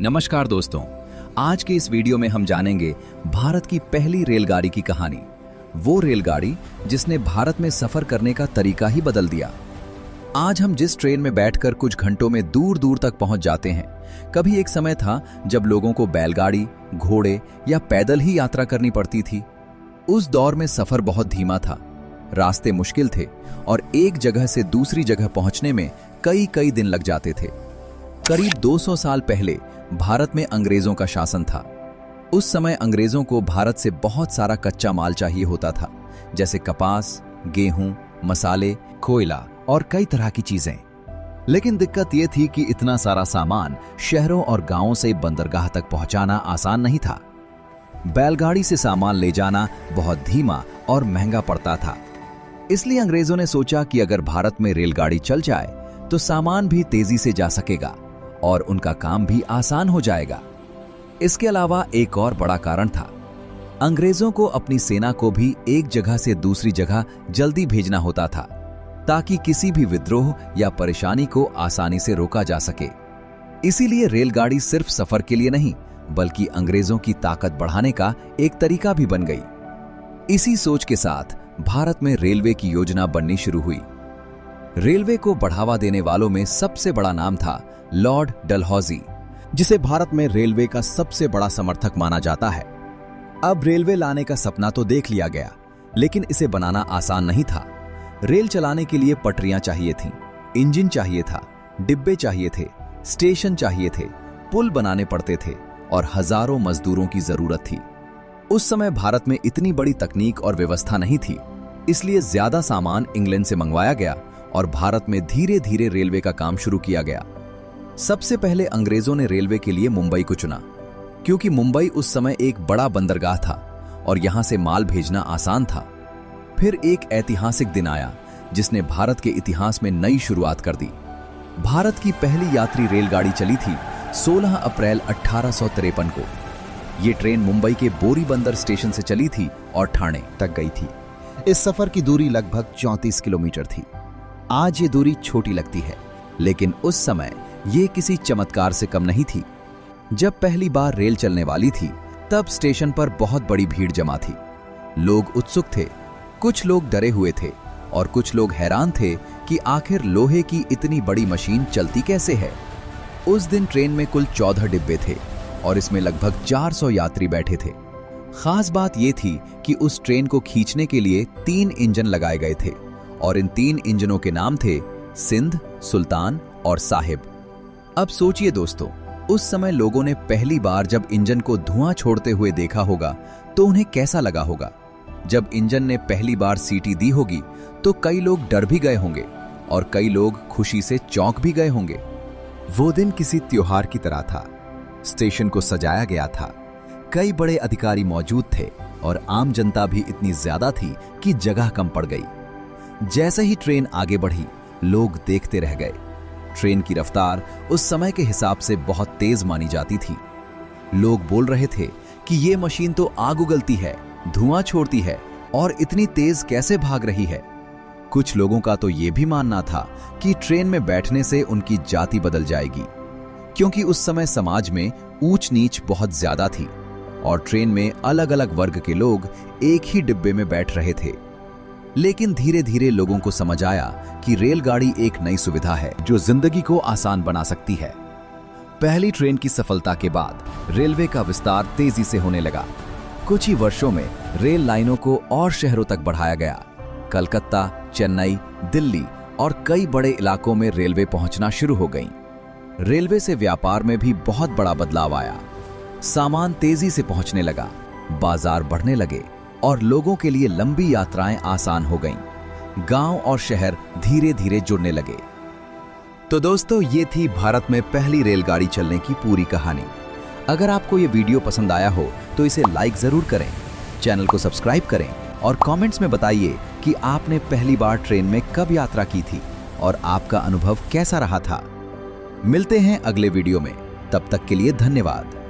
नमस्कार दोस्तों, आज के इस वीडियो में हम जानेंगे भारत की पहली रेलगाड़ी की कहानी। वो रेलगाड़ी जिसने भारत में सफर करने का तरीका ही बदल दिया। आज हम जिस ट्रेन में बैठकर कुछ घंटों में दूर दूर तक पहुंच जाते हैं, कभी एक समय था जब लोगों को बैलगाड़ी, घोड़े या पैदल ही यात्रा करनी पड़ती थी। उस दौर में सफर बहुत धीमा था, रास्ते मुश्किल थे और एक जगह से दूसरी जगह पहुंचने में कई दिन लग जाते थे। करीब 200 साल पहले भारत में अंग्रेजों का शासन था। उस समय अंग्रेजों को भारत से बहुत सारा कच्चा माल चाहिए होता था, जैसे कपास, गेहूं, मसाले, कोयला और कई तरह की चीजें। लेकिन दिक्कत यह थी कि इतना सारा सामान शहरों और गांवों से बंदरगाह तक पहुंचाना आसान नहीं था। बैलगाड़ी से सामान ले जाना बहुत धीमा और महंगा पड़ता था। इसलिए अंग्रेजों ने सोचा कि अगर भारत में रेलगाड़ी चल जाए तो सामान भी तेजी से जा सकेगा और उनका काम भी आसान हो जाएगा। इसके अलावा एक और बड़ा कारण था, अंग्रेजों को अपनी सेना को भी एक जगह से दूसरी जगह जल्दी भेजना होता था, ताकि किसी भी विद्रोह या परेशानी को आसानी से रोका जा सके। इसीलिए रेलगाड़ी सिर्फ सफर के लिए नहीं, बल्कि अंग्रेजों की ताकत बढ़ाने का एक तरीका भी बन गई। इसी सोच के साथ भारत में रेलवे की योजना बननी शुरू हुई। रेलवे को बढ़ावा देने वालों में सबसे बड़ा नाम था लॉर्ड डलहौजी, जिसे भारत में रेलवे का सबसे बड़ा समर्थक माना जाता है। अब रेलवे लाने का सपना तो देख लिया गया, लेकिन इसे बनाना आसान नहीं था। रेल चलाने के लिए पटरियां चाहिए थीं, इंजन चाहिए था, डिब्बे चाहिए थे, स्टेशन चाहिए थे, पुल बनाने पड़ते थे और हजारों मजदूरों की जरूरत थी। उस समय भारत में इतनी बड़ी तकनीक और व्यवस्था नहीं थी, इसलिए ज्यादा सामान इंग्लैंड से मंगवाया गया और भारत में धीरे धीरे रेलवे का काम शुरू किया गया। सबसे पहले अंग्रेजों ने रेलवे के लिए मुंबई को चुना, क्योंकि मुंबई उस समय एक बड़ा बंदरगाह था और यहां से माल भेजना आसान था। फिर एक ऐतिहासिक दिन आया जिसने भारत के इतिहास में नई शुरुआत कर दी। भारत की पहली यात्री रेलगाड़ी चली थी 16 अप्रैल 1853 को। यह ट्रेन मुंबई के बोरीबंदर स्टेशन से चली थी और ठाणे तक गई थी। इस सफर की दूरी लगभग 34 किलोमीटर थी। आज ये दूरी छोटी लगती है, लेकिन उस समय ये किसी चमत्कार से कम नहीं थी। जब पहली बार रेल चलने वाली थी, तब स्टेशन पर बहुत बड़ी भीड़ जमा थी। लोग उत्सुक थे, कुछ लोग डरे हुए थे और कुछ लोग हैरान थे कि आखिर लोहे की इतनी बड़ी मशीन चलती कैसे है। उस दिन ट्रेन में कुल 14 डिब्बे थे और इसमें लगभग 400 यात्री बैठे थे। खास बात यह थी कि उस ट्रेन को खींचने के लिए 3 इंजन लगाए गए थे और इन 3 इंजनों के नाम थे सिंध, सुल्तान और साहिब। अब सोचिए दोस्तों, उस समय लोगों ने पहली बार जब इंजन को धुआं छोड़ते हुए देखा होगा तो उन्हें कैसा लगा होगा। जब इंजन ने पहली बार सीटी दी होगी तो कई लोग डर भी गए होंगे और कई लोग खुशी से चौंक भी गए होंगे। वो दिन किसी त्योहार की तरह था। स्टेशन को सजाया गया था, कई बड़े अधिकारी मौजूद थे और आम जनता भी इतनी ज्यादा थी कि जगह कम पड़ गई। जैसे ही ट्रेन आगे बढ़ी, लोग देखते रह गए। ट्रेन की रफ्तार उस समय के हिसाब से बहुत तेज मानी जाती थी। लोग बोल रहे थे कि ये मशीन तो आग उगलती है, धुआं छोड़ती है और इतनी तेज कैसे भाग रही है। कुछ लोगों का तो ये भी मानना था कि ट्रेन में बैठने से उनकी जाति बदल जाएगी, क्योंकि उस समय समाज में ऊंच नीच बहुत ज्यादा थी और ट्रेन में अलग अलग वर्ग के लोग एक ही डिब्बे में बैठ रहे थे। लेकिन धीरे धीरे लोगों को समझ आया कि रेलगाड़ी एक नई सुविधा है जो जिंदगी को आसान बना सकती है। पहली ट्रेन की सफलता के बाद रेलवे का विस्तार तेजी से होने लगा। कुछ ही वर्षों में रेल लाइनों को और शहरों तक बढ़ाया गया। कलकत्ता, चेन्नई, दिल्ली और कई बड़े इलाकों में रेलवे पहुंचना शुरू हो गई। रेलवे से व्यापार में भी बहुत बड़ा बदलाव आया। सामान तेजी से पहुंचने लगा, बाजार बढ़ने लगे और लोगों के लिए लंबी यात्राएं आसान हो गईं। गांव और शहर धीरे धीरे जुड़ने लगे। तो दोस्तों, ये थी भारत में पहली रेलगाड़ी चलने की पूरी कहानी। अगर आपको ये वीडियो पसंद आया हो तो इसे लाइक जरूर करें, चैनल को सब्सक्राइब करें और कमेंट्स में बताइए कि आपने पहली बार ट्रेन में कब यात्रा की थी और आपका अनुभव कैसा रहा था। मिलते हैं अगले वीडियो में, तब तक के लिए धन्यवाद।